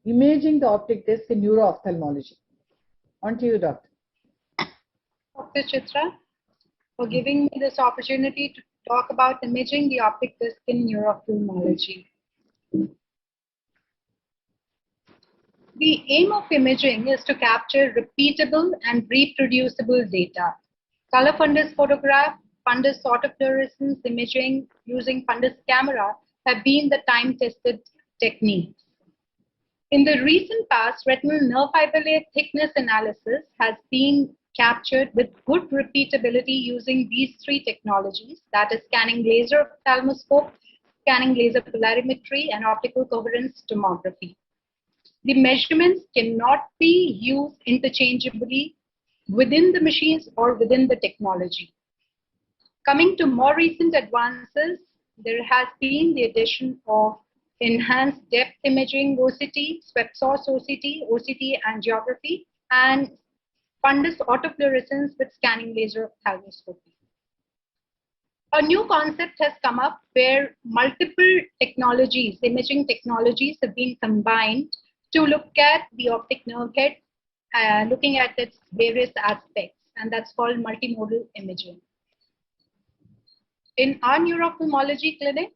imaging the optic disc in neuro-ophthalmology. On to you, Doctor. Dr. Chitra, for giving me this opportunity to talk about imaging the optic disc in neuro-ophthalmology. The aim of imaging is to capture repeatable and reproducible data. Color fundus photograph, fundus autofluorescence imaging using fundus camera have been the time-tested techniques. In the recent past, retinal nerve fiber layer thickness analysis has been captured with good repeatability using these three technologies, that is scanning laser ophthalmoscope, scanning laser polarimetry, and optical coherence tomography. The measurements cannot be used interchangeably within the machines or within the technology. Coming to more recent advances, there has been the addition of enhanced depth imaging OCT, swept source OCT, OCT angiography, and fundus autofluorescence with scanning laser ophthalmoscopy. A new concept has come up where multiple technologies, imaging technologies, have been combined to look at the optic nerve head, looking at its various aspects, and that's called multimodal imaging. In our neuro-ophthalmology clinic,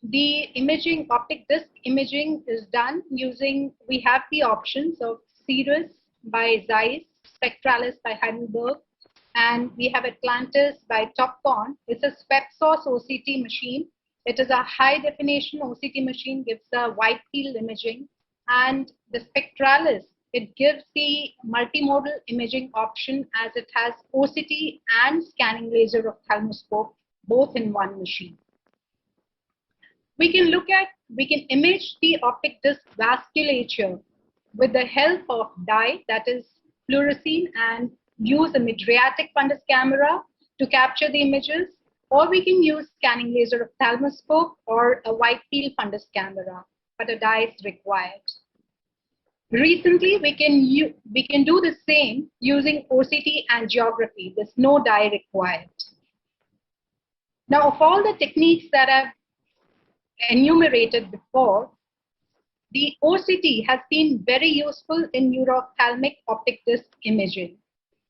the imaging, optic disc imaging is done using, we have the options of Cirrus by Zeiss, Spectralis by Heidelberg, and we have Atlantis by Topcon. It's a swept source OCT machine. It is a high definition OCT machine, gives a wide field imaging. And the Spectralis, it gives the multimodal imaging option as it has OCT and scanning laser ophthalmoscope both in one machine. We can image the optic disc vasculature with the help of dye, that is fluorescein, and use a mydriatic fundus camera to capture the images, or we can use scanning laser ophthalmoscope or a wide field fundus camera, but a dye is required. Recently, we can do the same using OCT angiography. There's no dye required. Now, of all the techniques that I've enumerated before, the OCT has been very useful in neuro-ophthalmic optic disc imaging.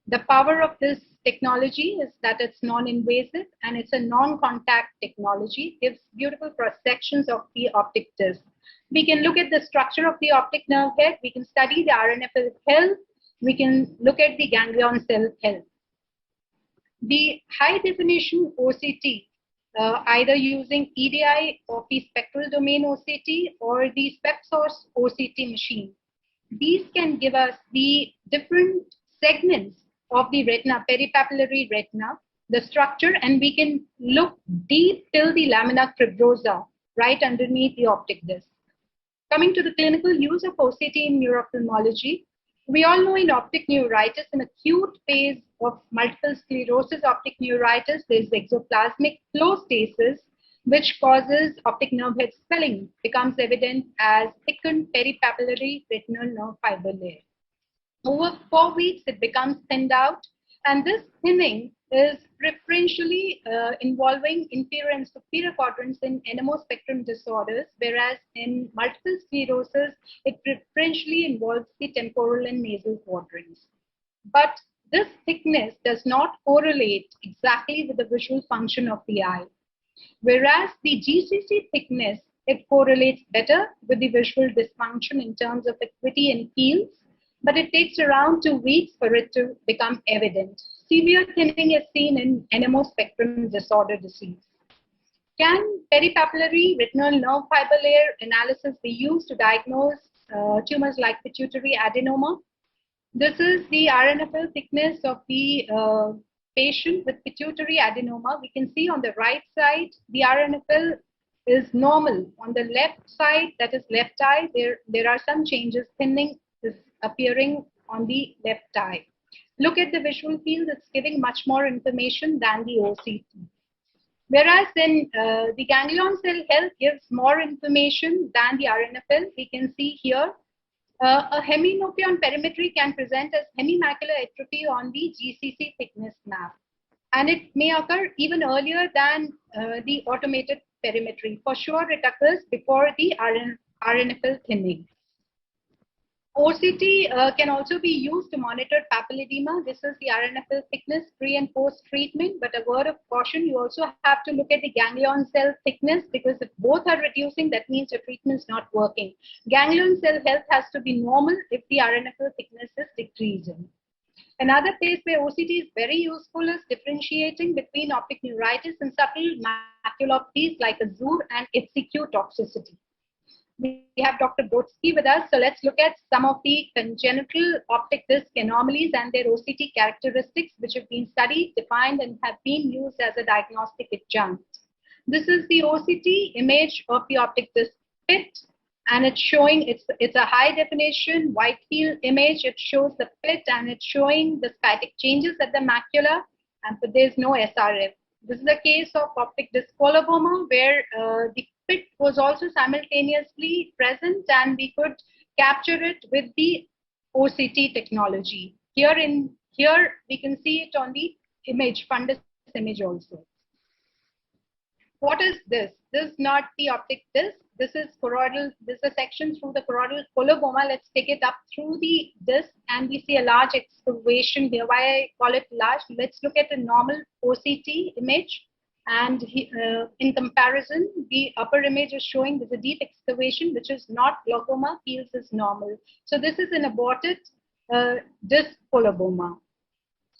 The power of this technology is that it's non-invasive and it's a non-contact technology. It gives beautiful cross-sections of the optic disc. We can look at the structure of the optic nerve head. We can study the RNFL health. We can look at the ganglion cell health. The high definition OCT, either using EDI or the spectral domain OCT or the swept source OCT machine, these can give us the different segments of the retina, peripapillary retina, the structure, and we can look deep till the lamina fibrosa right underneath the optic disc. Coming to the clinical use of OCT in neuro-ophthalmology, we all know in optic neuritis, in acute phase of multiple sclerosis optic neuritis, there is exoplasmic flow stasis, which causes optic nerve head swelling, becomes evident as thickened peripapillary retinal nerve fiber layer. Over 4 weeks, it becomes thinned out, and this thinning is preferentially involving inferior and superior quadrants in NMO spectrum disorders, whereas in multiple sclerosis, it preferentially involves the temporal and nasal quadrants. But this thickness does not correlate exactly with the visual function of the eye. Whereas the GCC thickness, it correlates better with the visual dysfunction in terms of acuity and fields, but it takes around 2 weeks for it to become evident. Severe thinning is seen in NMO spectrum disorder disease. Can peripapillary retinal nerve fiber layer analysis be used to diagnose tumors like pituitary adenoma? This is the RNFL thickness of the patient with pituitary adenoma. We can see on the right side, the RNFL is normal. On the left side, that is left eye, there are some changes. Thinning is appearing on the left eye. Look at the visual field, it's giving much more information than the OCT. Whereas in the ganglion cell health gives more information than the RNFL. We can see here a hemianopia on perimetry can present as hemimacular atrophy on the GCC thickness map. And it may occur even earlier than the automated perimetry. For sure, it occurs before the RNFL thinning. OCT can also be used to monitor papilledema. This is the RNFL thickness pre and post treatment. But a word of caution, you also have to look at the ganglion cell thickness, because if both are reducing, that means the treatment is not working. Ganglion cell health has to be normal if the RNFL thickness is decreasing. Another place where OCT is very useful is differentiating between optic neuritis and subtle maculopathies like Azure and FCQ toxicity. We have Dr. Brodsky with us. So let's look at some of the congenital optic disc anomalies and their OCT characteristics, which have been studied, defined, and have been used as a diagnostic adjunct. This is the OCT image of the optic disc pit, and it's showing, it's a high definition wide field image. It shows the pit and it's showing the static changes at the macula, but there's no SRF. This is a case of optic disc coloboma where the pit was also simultaneously present, and we could capture it with the OCT technology. Here we can see it on the image, fundus image also. What is this? This is not the optic disc. This is choroidal. This is a section through the choroidal coloboma. Let's take it up through the disc, and we see a large excavation here. Why I call it large? Let's look at a normal OCT image. And in comparison, the upper image is showing there's a deep excavation, which is not glaucoma, feels is normal. So this is an aborted disc coloboma.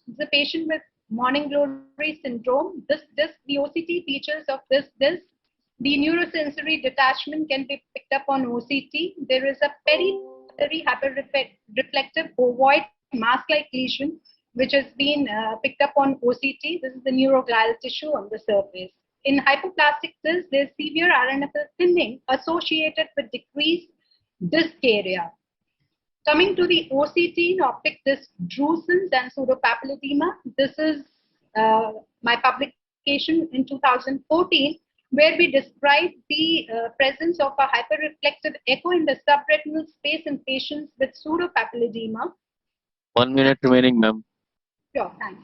It's a patient with morning glory syndrome. This disc, the OCT features of this disc, the neurosensory detachment can be picked up on OCT. There is a periphery hyperreflective ovoid mask-like lesion, which has been picked up on OCT. This is the neuroglial tissue on the surface. In hypoplastic disc, there's severe RNFL thinning associated with decreased disc area. Coming to the OCT in optic disc drusen's and pseudopapilledema, this is my publication in 2014, where we described the presence of a hyperreflective echo in the subretinal space in patients with pseudopapilledema. 1 minute remaining, ma'am. Sure, thanks.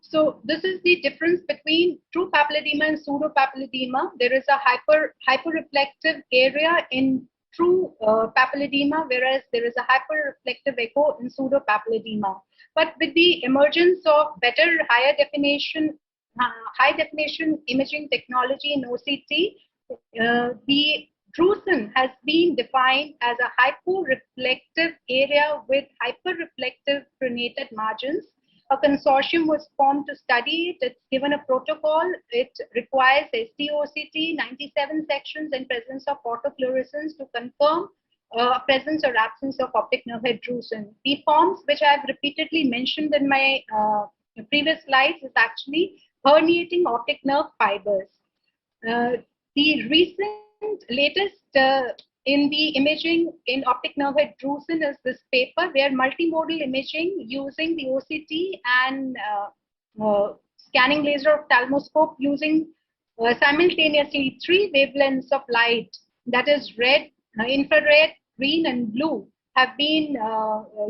So this is the difference between true papilledema and pseudopapilledema. There is a hyperreflective area in true papilledema, whereas there is a hyperreflective echo in pseudopapilledema. But with the emergence of better, high definition imaging technology in OCT, the drusen has been defined as a hyporeflective area with hyperreflective pronated margins. A consortium was formed to study it. It's given a protocol. It requires STOCT, 97 sections, and presence of autofluorescence to confirm presence or absence of optic nerve head drusen. The forms, which I have repeatedly mentioned in my previous slides, is actually herniating optic nerve fibers. The recent latest in the imaging in optic nerve head drusen is this paper where multimodal imaging using the OCT and scanning laser ophthalmoscope using simultaneously 3 wavelengths of light, that is red, infrared, green, and blue, have been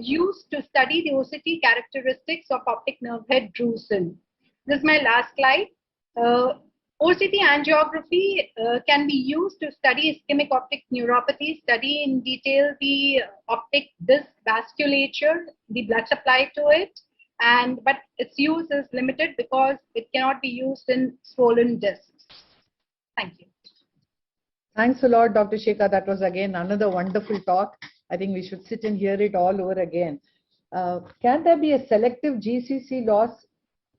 used to study the OCT characteristics of optic nerve head drusen. This is my last slide. OCT angiography can be used to study ischemic optic neuropathy, study in detail the optic disc vasculature, the blood supply to it, but its use is limited because it cannot be used in swollen discs. Thank you. Thanks a lot, Dr. Shekhar. That was again another wonderful talk. I think we should sit and hear it all over again. Can there be a selective GCC loss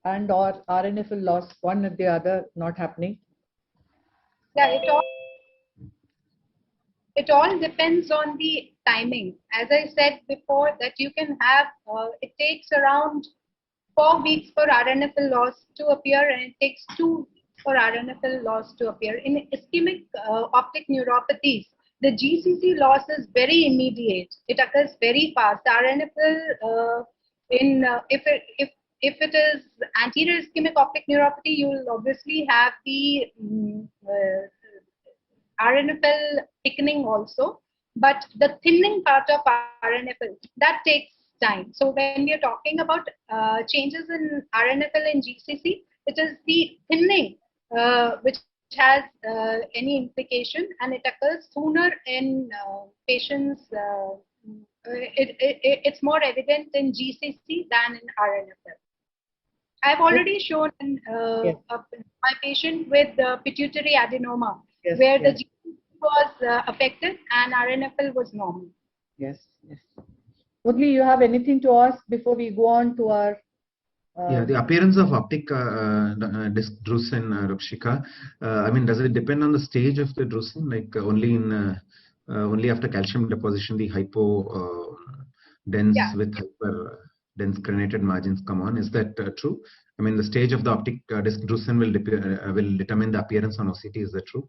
and or RNFL loss, one or the other, not happening? Yeah, it all depends on the timing. As I said before, that you can have, it takes around 4 weeks for RNFL loss to appear, and it takes 2 for RNFL loss to appear. In ischemic optic neuropathies, the GCC loss is very immediate. It occurs very fast. RNFL, if it is anterior ischemic optic neuropathy, you will obviously have the RNFL thickening also, but the thinning part of RNFL, that takes time. So when we are talking about changes in RNFL and GCC, it is the thinning which has any implication, and it occurs sooner in patients. It's more evident in GCC than in RNFL. I've already shown Yes. my patient with pituitary adenoma, Yes, where the yes. GCC was affected and RNFL was normal. Yes, yes. Murli, you have anything to ask before we go on to our Yeah, the appearance of optic disc drusen, Rupshika. I mean, does it depend on the stage of the drusen? Like only after calcium deposition, the hypo dense Yeah. with hyper dense crenated margins come on. Is that true? I mean, the stage of the optic disc drusen will determine the appearance on OCT. Is that true?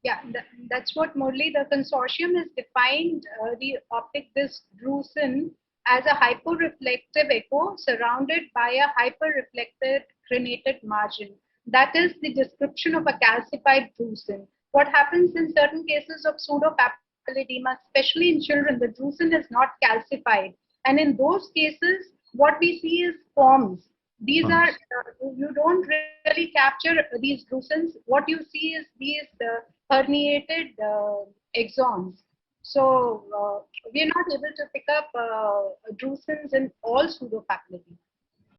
Yeah, that's what Murli, the consortium has defined the optic disc drusen as a hyporeflective echo surrounded by a hyperreflected crenated margin. That is the description of a calcified drusen. What happens in certain cases of pseudopapilledema, especially in children, the drusen is not calcified. And in those cases, what we see is forms. These are, you don't really capture these drusens. What you see is these herniated axons. So we are not able to pick up drusens in all pseudopapilledema.